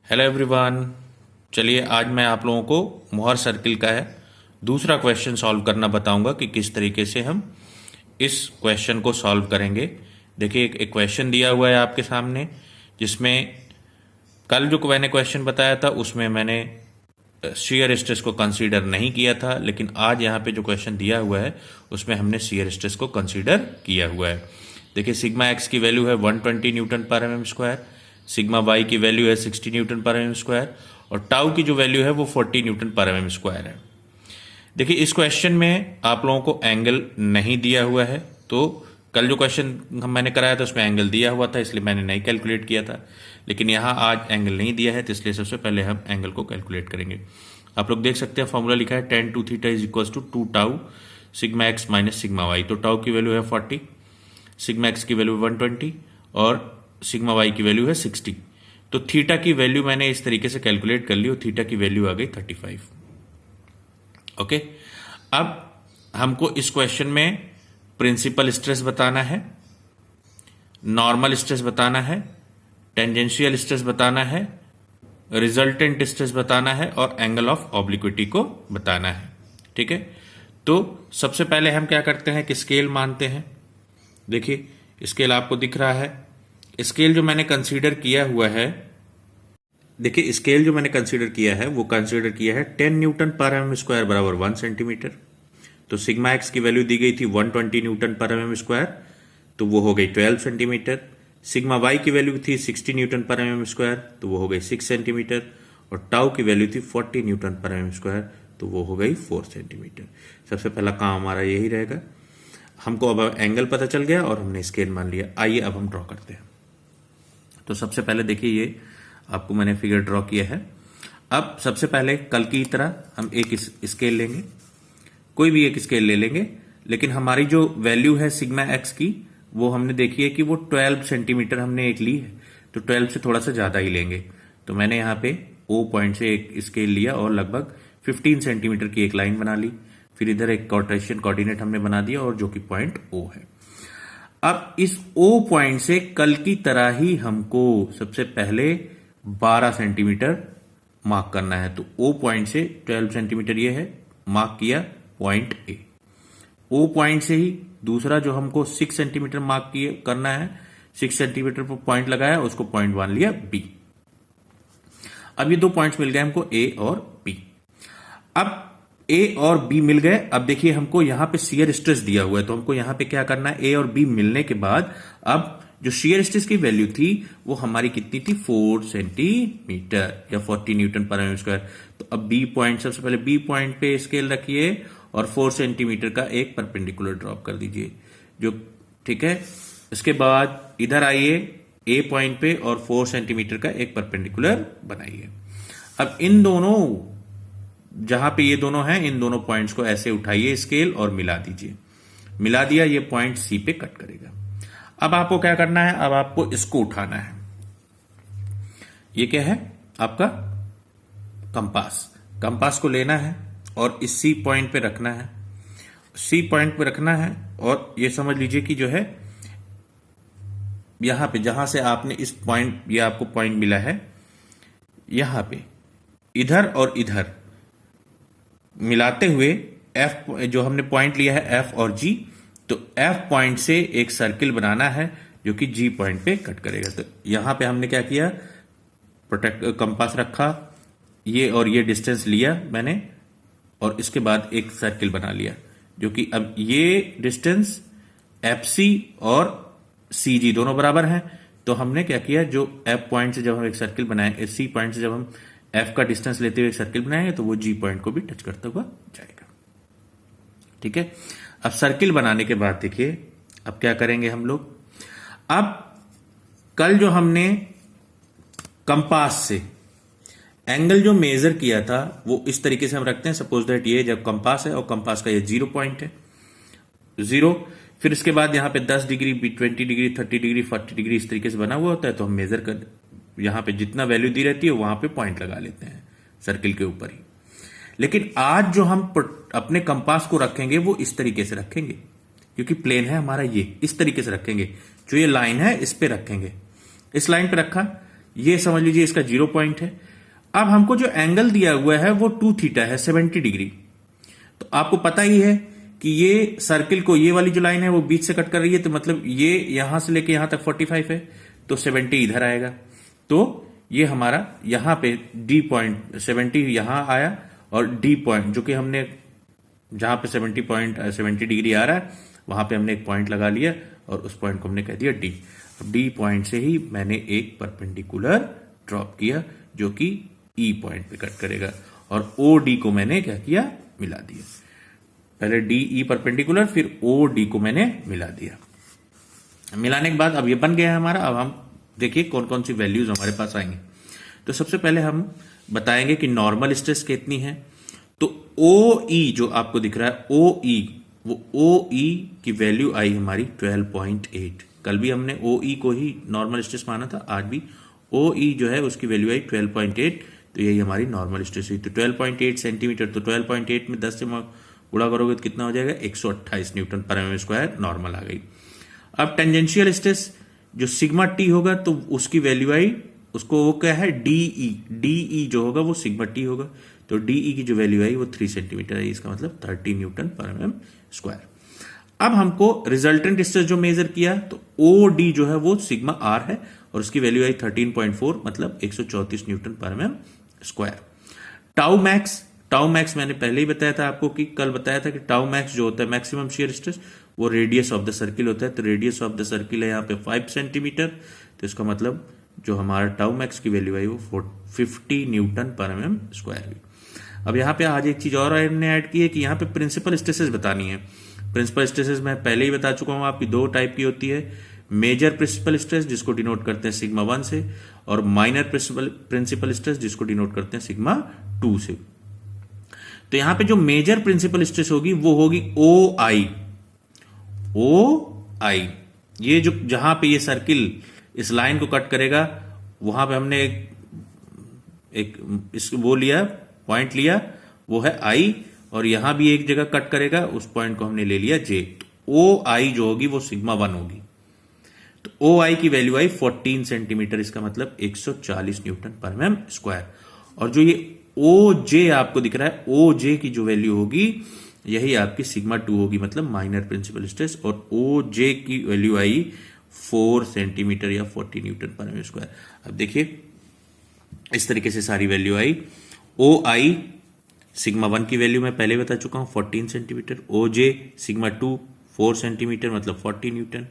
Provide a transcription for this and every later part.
Hello everyone. चलिए आज मैं आप लोगों को मोहर सर्किल का है दूसरा क्वेश्चन सॉल्व करना बताऊंगा कि किस तरीके से हम इस क्वेश्चन को सॉल्व करेंगे। देखिए एक क्वेश्चन दिया हुआ है आपके सामने, जिसमें कल जो मैंने क्वेश्चन बताया था उसमें मैंने शियर स्ट्रेस को कंसीडर नहीं किया था, लेकिन आज यहाँ पे जो क्वेश्चन दिया हुआ है उसमें हमने शियर स्ट्रेस को कंसीडर किया हुआ है। देखिए सिग्मा एक्स की वैल्यू है 120 newton per m m square, sigma y की वैल्यू है 60 newton per m m square और टाउ की जो वैल्यू है वो 40 Newton per m m square है। देखिए इस क्वेश्चन में आप लोगों को एंगल नहीं दिया हुआ है, तो कल जो क्वेश्चन मैंने कराया था उसमें एंगल दिया हुआ था, इसलिए मैंने नहीं कैलकुलेट किया था, लेकिन यहाँ आज एंगल नहीं दिया है तो इसलिए सबसे पहले हम एंगल को कैलकुलेट करेंगे। आप लोग देख सकते हैं फॉर्मूला लिखा है tan 2 theta is equal to 2 tau sigma x minus sigma y. तो टाउ की वैल्यू है 40, सिग्मा एक्स की वैल्यू 120 और सिग्मा वाई की वैल्यू है 60। तो थीटा की वैल्यू मैंने इस तरीके से कैलकुलेट कर ली और थीटा की वैल्यू आ गई 35। ओके, अब हमको इस क्वेश्चन में प्रिंसिपल स्ट्रेस बताना है, नॉर्मल स्ट्रेस बताना है, टेंजेंशियल स्ट्रेस बताना है, रिजल्टेंट स्ट्रेस बताना है और एंगल ऑफ ऑब्लिक्विटी को बताना है। ठीक है, तो सबसे पहले हम क्या करते हैं कि स्केल मानते हैं। देखिए स्केल आपको दिख रहा है, स्केल जो मैंने कंसीडर किया हुआ है, देखिए स्केल जो मैंने कंसीडर किया है वो कंसीडर किया है 10 न्यूटन पर एम स्क्वायर बराबर 1 सेंटीमीटर। तो सिग्मा एक्स की वैल्यू दी गई थी 120 न्यूटन पर एम स्क्वायर, तो वो हो गई 12 सेंटीमीटर। सिग्मा वाई की वैल्यू थी 60 न्यूटन पर एम स्क्वायर, तो वो हो गई 6 सेंटीमीटर और टाउ की वैल्यू थी 40 न्यूटन पर एम स्क्वायर, तो वो हो गई 4 सेंटीमीटर। सबसे पहला काम हमारा यही रहेगा। हमको अब एंगल पता चल गया और हमने स्केल मान लिया। आइए अब हम ड्रॉ करते हैं। तो सबसे पहले देखिए ये आपको मैंने फिगर ड्रॉ किया है। अब सबसे पहले कल की तरह हम एक स्केल लेंगे, कोई भी एक स्केल ले लेंगे, लेकिन हमारी जो वैल्यू है सिग्मा एक्स की वो हमने देखी है कि वो 12 सेंटीमीटर हमने एक ली है, तो 12 से थोड़ा सा ज्यादा ही लेंगे। तो मैंने यहाँ पे O पॉइंट से एक स्केल लिया और लगभग 15 सेंटीमीटर की एक लाइन बना ली। फिर इधर एक कार्टेशियन कोऑर्डिनेट हमने बना दिया और जो कि पॉइंट O है। अब इस O पॉइंट से कल की तरह ही हमको सबसे पहले 12 सेंटीमीटर मार्क करना है। तो O पॉइंट से 12 सेंटीमीटर ये है, मार्क किया पॉइंट A। O पॉइंट से ही दूसरा जो हमको 6 सेंटीमीटर मार्क करना है, 6 सेंटीमीटर पर पॉइंट लगाया, उसको पॉइंट 1 लिया B। अब ये दो पॉइंट्स मिल गए हमको A और B। अब A और B मिल गए। अब देखिए हमको यहां पे शियर स्ट्रेस दिया हुआ है, तो हमको यहां पे क्या करना है, A और B मिलने के बाद अब जो शियर स्ट्रेस की वैल्यू थी वो हमारी कितनी थी, 4 सेंटीमीटर या 40 न्यूटन पर एम स्क्वायर। तो अब B पॉइंट, सबसे पहले B पॉइंट पे स्केल रखिए और 4 सेंटीमीटर का एक परपेंडिकुलर ड्रॉप कर दीजिए, जो ठीक है। इसके बाद इधर आइए A पॉइंट पे और 4 सेंटीमीटर का एक परपेंडिकुलर बनाइए। अब इन दोनों, जहां पे ये दोनों हैं, इन दोनों पॉइंट्स को ऐसे उठाइए स्केल और मिला दीजिए। मिला दिया, ये पॉइंट C पे कट करेगा। अब आपको क्या करना है, अब आपको इसको उठाना है। ये क्या है आपका कंपास। कंपास को लेना है और इस C पॉइंट पे रखना है, C पॉइंट पे रखना है और ये समझ लीजिए कि जो है यहां पे जहां से आपने इस पॉइंट, ये आपको पॉइंट मिला है, यहां पे इधर और इधर मिलाते हुए F जो हमने पॉइंट लिया है F और G, तो F पॉइंट से एक सर्किल बनाना है जो कि G पॉइंट पे कट करेगा। तो यहां पे हमने क्या किया, कंपास रखा, ये और ये डिस्टेंस लिया मैंने और इसके बाद एक सर्किल बना लिया, जो कि अब ये डिस्टेंस FC और CG दोनों बराबर हैं। तो हमने क्या किया, जो F पॉइंट से जब हम एक सर्किल बनाए, C पॉइंट से जब हम F का डिस्टेंस लेते हुए एक सर्किल बनाएंगे तो वो G पॉइंट को भी टच करता हुआ जाएगा। ठीक है, अब सर्किल बनाने के बाद देखिए अब क्या करेंगे हम लोग। अब कल जो हमने कंपास से एंगल जो मेजर किया था वो इस तरीके से हम रखते हैं। सपोज दैट ये जब कंपास है और कंपास का ये 0 पॉइंट है, 0, फिर इसके बाद यहां पे 10 डिग्री, 20 डिग्री, 30 डिग्री, 40 डिग्री इस तरीके से बना हुआ होता है। तो हम मेजर कर, यहां पे जितना वैल्यू दी रहती है वहां पे पॉइंट लगा लेते हैं सर्किल के ऊपर ही। लेकिन आज जो हम अपने कंपास को रखेंगे वो इस तरीके से रखेंगे, क्योंकि प्लेन है हमारा, ये इस तरीके से रखेंगे। जो ये लाइन है इस पे रखेंगे, इस लाइन पे रखा, ये समझ लीजिए इसका 0 पॉइंट है। अब हमको जो एंगल दिया हुआ है वो 2 थीटा है, 70 डिग्री। तो आपको पता ही है कि ये सर्किल को, ये वाली जो लाइन है वो बीच से कट कर रही है, तो मतलब ये यहां से लेके यहां तक 45 है, तो 70 इधर आएगा। तो ये हमारा यहां पे डी पॉइंट 70 यहां आया, और डी पॉइंट जो कि हमने जहां पे 70 डिग्री आ रहा है वहां पे हमने एक पॉइंट लगा लिया और उस पॉइंट को हमने कह दिया डी। अब डी पॉइंट से ही मैंने एक परपेंडिकुलर ड्रॉप किया जो कि ई पॉइंट पे कट करेगा, और ओ डी को मैंने क्या किया, मिला दिया। पहले डी ई परपेंडिकुलर, फिर ओ डी को मैंने मिला दिया। मिलाने के बाद अब ये बन गया है हमारा। अब हम देखिए कौन कौन सी वैल्यूज हमारे पास आएंगे। तो सबसे पहले हम बताएंगे कि नॉर्मल स्ट्रेस कितनी है। तो ओ ई जो आपको दिख रहा है ओ ई, वो ओ ई की वैल्यू आई हमारी 12.8। कल भी हमने ओ ई को ही नॉर्मल स्ट्रेस माना था, आज भी ओ ई जो है उसकी वैल्यू आई 12.8। तो यही हमारी नॉर्मल स्ट्रेस हुई। तो 12.8 सेंटीमीटर, तो 12.8 में 10 से गुणा करोगे तो कितना हो जाएगा, 128 Newton per M square normal आ गई। अब टेंजेंशियल स्ट्रेस जो सिग्मा टी होगा तो उसकी वैल्यू आई, उसको वो क्या है, डीई। डीई जो होगा वो सिग्मा टी होगा। तो डीई की जो वैल्यू आई वो 3 सेंटीमीटर है, इसका मतलब 30 न्यूटन पर एम स्क्वायर। अब हमको रिजल्टेंट स्ट्रेस जो मेजर किया तो ओ डी जो है वो सिग्मा आर है, और उसकी वैल्यू आई 13.4, मतलब 134 Newton per M square. Tau max मैंने पहले ही बताया था आपको, कि कल बताया था कि टाउ मैक्स जो होता है मैक्सिमम शियर स्ट्रेस, वो रेडियस ऑफ द सर्किल होता है। तो रेडियस ऑफ द सर्किल है यहाँ पे 5 सेंटीमीटर, तो इसका मतलब जो हमारा टाउ मैक्स की वैल्यू आई वो 50 न्यूटन पर एम स्क्वायर हुई। अब यहाँ पे आज एक चीज और हमने ऐड की है कि यहाँ पे प्रिंसिपल स्ट्रेसेस बतानी है। प्रिंसिपल स्ट्रेसेस मैं पहले ही बता चुका हूँ आपकी, 2 टाइप की होती है। मेजर प्रिंसिपल स्ट्रेस जिसको डिनोट करते हैं सिग्मा 1 से, और माइनर प्रिंसिपल स्ट्रेस जिसको डिनोट करते हैं सिग्मा 2 से। तो यहां पे जो मेजर प्रिंसिपल स्ट्रेस होगी वो होगी ओ आई। ये जो जहां पे ये सर्किल इस लाइन को कट करेगा वहां पे हमने एक वो लिया, पॉइंट लिया, वो है आई, और यहां भी एक जगह कट करेगा, उस पॉइंट को हमने ले लिया जे। ओ आई जो होगी वो सिग्मा 1 होगी। तो ओ आई की वैल्यू आई 14 सेंटीमीटर, इसका मतलब 140 न्यूटन पर एम स्क्वायर। और जो ये ओ जे आपको दिख रहा है, ओ जे की जो वैल्यू होगी यही आपकी सिग्मा 2 होगी, मतलब माइनर प्रिंसिपल स्ट्रेस। और ओ जे की वैल्यू आई 4 सेंटीमीटर या 40 न्यूटन पर एम स्क्वायर। अब देखिए इस तरीके से सारी वैल्यू आई। ओ आई सिग्मा 1 की वैल्यू मैं पहले बता चुका हूं 14 सेंटीमीटर। ओ जे सिग्मा 2 4 सेंटीमीटर मतलब 40 न्यूटन।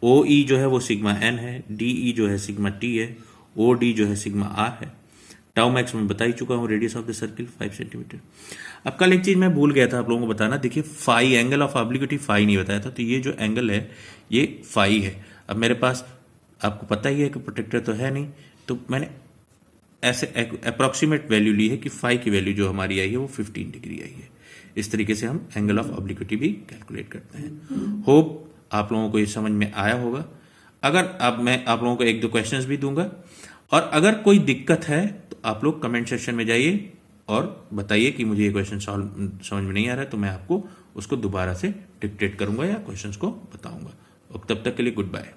ओ ई जो है वो सिग्मा एन है, डी ई जो है सिग्मा टी है, ओ डी जो है सिग्मा आर है। टाउ मैक्स में बता ही चुका हूं, radius of the circle 5 centimetre. अब कल एक चीज मैं भूल गया था आप लोगों को बताना, देखिए phi, angle of obliquity phi नहीं बताया था। तो ये जो एंगल है ये फाई है। अब मेरे पास आपको पता ही है कि प्रोटेक्टर तो है नहीं, तो मैंने ऐसे अप्रोक्सीमेट वैल्यू ली है कि फाई की वैल्यू जो हमारी आई है वो 15 डिग्री आई है। इस तरीके से हम एंगल ऑफ ऑब्लिक्विटी भी कैलकुलेट करते हैं। होप आप लोगों को ये समझ में आया होगा। अगर अब मैं आप लोगों को 1-2 क्वेश्चंस भी दूंगा, और अगर कोई दिक्कत है तो आप लोग कमेंट सेक्शन में जाइए और बताइए कि मुझे ये क्वेश्चन सॉल्व समझ में नहीं आ रहा है, तो मैं आपको उसको दोबारा से डिक्टेट करूंगा या क्वेश्चंस को बताऊंगा। और तब तक के लिए गुड बाय।